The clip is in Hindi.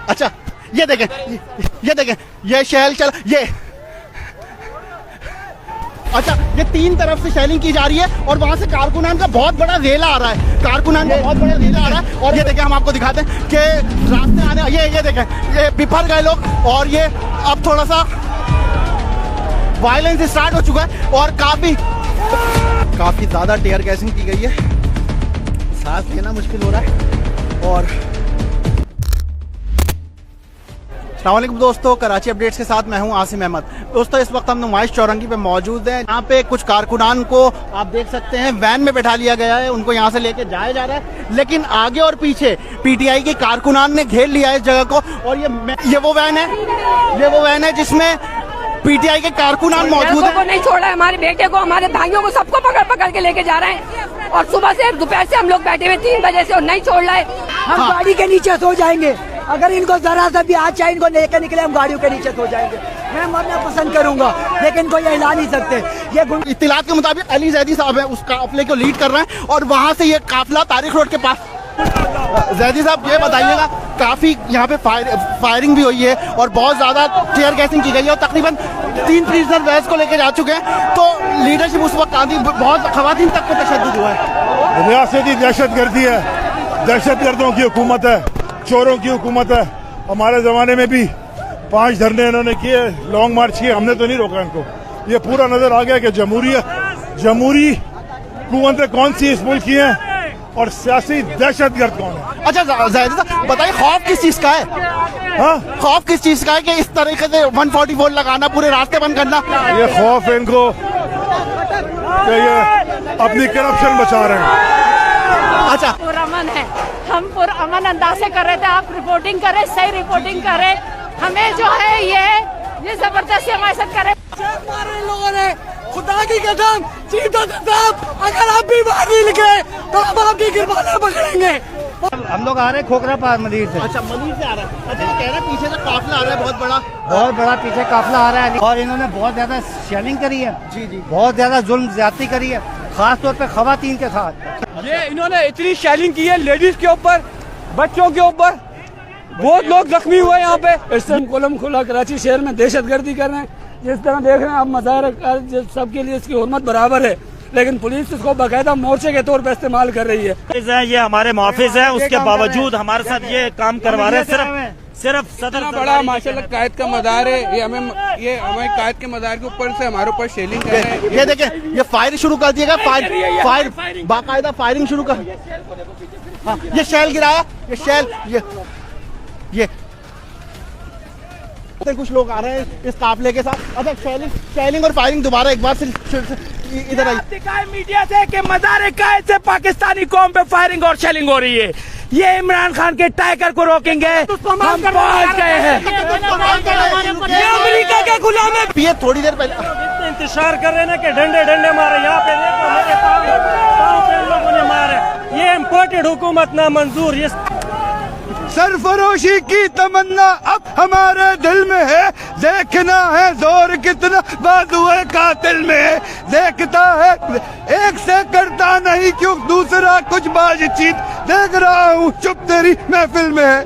अच्छा ये देखें, ये शेल चल ये। अच्छा ये तीन तरफ से शेलिंग की जा रही है और वहां से कारकुनान का बहुत बड़ा रेला आ रहा है, और ये देखें हम आपको दिखाते हैं कि रास्ते आने ये देखें, ये बिफर गए लोग और ये अब थोड़ा सा वायलेंस स्टार्ट हो चुका है और काफी ज्यादा टीयर गैसिंग की गई है, सांस लेना मुश्किल हो रहा है। और अस्सलाम वालेकुम दोस्तों, कराची अपडेट्स के साथ मैं हूं आसिम अहमद। दोस्तों इस वक्त हम नुमाइश चौरंगी पे मौजूद हैं। यहाँ पे कुछ कारकुनान को आप देख सकते हैं वैन में बैठा लिया गया है, उनको यहाँ से लेके जाया जा रहा है, लेकिन आगे और पीछे पीटीआई के कारकुनान ने घेर लिया है इस जगह को। और ये वो वैन है जिसमें पीटीआई के कारकुनान मौजूद है। नहीं छोड़ा है, हमारे बेटे को, हमारे भाइयों को, सबको पकड़ के लेके जा रहे हैं और सुबह से दोपहर से हम लोग बैठे हुए 3 बजे से और नहीं छोड़ रहा है। हम गाड़ी के नीचे सो जाएंगे, अगर इनको जरा सा भी हाथ चाहे इनको लेकर निकले हम गाड़ियों के नीचे सो जाएंगे। मैं मरना पसंद करूंगा लेकिन इनको ये हिला नहीं सकते। ये इत्तिलात के मुताबिक अली जैदी साहब है उस काफिले को लीड कर रहे हैं और वहां से ये काफिला तारिक रोड के पास। जैदी साहब ये बताइएगा, काफी यहाँ पे फायरिंग भी हुई है और बहुत ज्यादा टीयर गैसिंग की गई है और तकरीबन 3 प्रिजनर वैस को लेकर जा चुके हैं, तो लीडरशिप उस वक्त आती, बहुत खवातीन तक को तशद्दुद हुआ है। रियासती दहशतगर्दी है, दहशतगर्दों की हुकूमत है, चोरों की हुकूमत है। हमारे जमाने में भी 5 धरने इन्होंने किए, लॉन्ग मार्च किए, हमने तो नहीं रोका इनको। ये पूरा नजर आ गया कि जमहूरी हुकूमतें कौन सी इस मुल्क की हैं और सियासी दहशतगर्द कौन है। अच्छा ज़ाहिद साहब बताइए, खौफ किस चीज का है? हाँ, खौफ किस चीज का है कि इस तरीके से 144 लगाना, पूरे रास्ते बंद करना? ये खौफ है इनको कि ये अपनी करप्शन बचा रहे हैं। अच्छा पुरअमन है, हम पुरअमन अंदाज से कर रहे थे, आप रिपोर्टिंग करें, सही रिपोर्टिंग करें, हमें जो है ये जबरदस्ती हमारे साथ करें। मारे लोगों ने, खुदा की कसम सीधा साहब, अगर आप भी बाहर नहीं निकले तो हम आपकी गिरफ्तार पकड़ेंगे। हम लोग आ रहे हैं खोखरा पार मदीर से। अच्छा मदीर से आ रहा है। अच्छा कह रहे हैं पीछे से काफिला आ रहा है, बहुत बड़ा पीछे काफिला आ रहा है और इन्होंने बहुत ज्यादा शेलिंग करी है। जी बहुत ज्यादा जुल्म ज्यादती करी है, खास तौर पे खवातीन के साथ। ये इन्होंने इतनी शेलिंग की है लेडीज के ऊपर, बच्चों के ऊपर, बहुत लोग जख्मी हुए यहाँ पे। इस टाइम कोलम खुला कराची शहर में दहशतगर्दी कर रहे हैं, जिस तरह देख रहे हैं आप मज़ार सबके लिए इसकी हुर्मत बराबर है, लेकिन पुलिस इसको बाकायदा मोर्चे के तौर पर इस्तेमाल कर रही है। ये हमारे मुहाफिज हैं, उसके बावजूद हमारे साथ ये काम करवा रहे हैं। सिर्फ सदर बड़ा माशाल्लाह कायद का मदार है, ये हमें कायद के मदार के ऊपर से हमारे ऊपर शेलिंग कर रहे हैं। ये देखें, ये फायर शुरू कर दिएगा, फायर बाकायदा फायरिंग शुरू कर। हाँ, ये शेल गिराया, ये कुछ लोग आ रहे हैं इस काफिले के साथ। अच्छा शेलिंग और फायरिंग दोबारा एक बार से इधर आई। मीडिया से कि मदार कायद से पाकिस्तानी कौम पे फायरिंग और शेलिंग हो रही है, ये इमरान खान के टाइगर को रोकेंगे। हम पहुंच गए हैं, ये अमेरिका के गुलाम है। ये थोड़ी देर पहले इंतजार कर रहे हैं कि डंडे मारे, यहाँ पे देखो मेरे पाँव पे लोगों ने मारे। ये इम्पोर्टेड हुकूमत ना मंजूर। ये सरफरोशी की तमन्ना अब हमारे दिल में है, देखना है जोर कितना बाजुए कातिल में है। देखता है एक से करता नहीं क्यों दूसरा कुछ बातचीत, देख रहा हूँ चुप तेरी महफिल में है।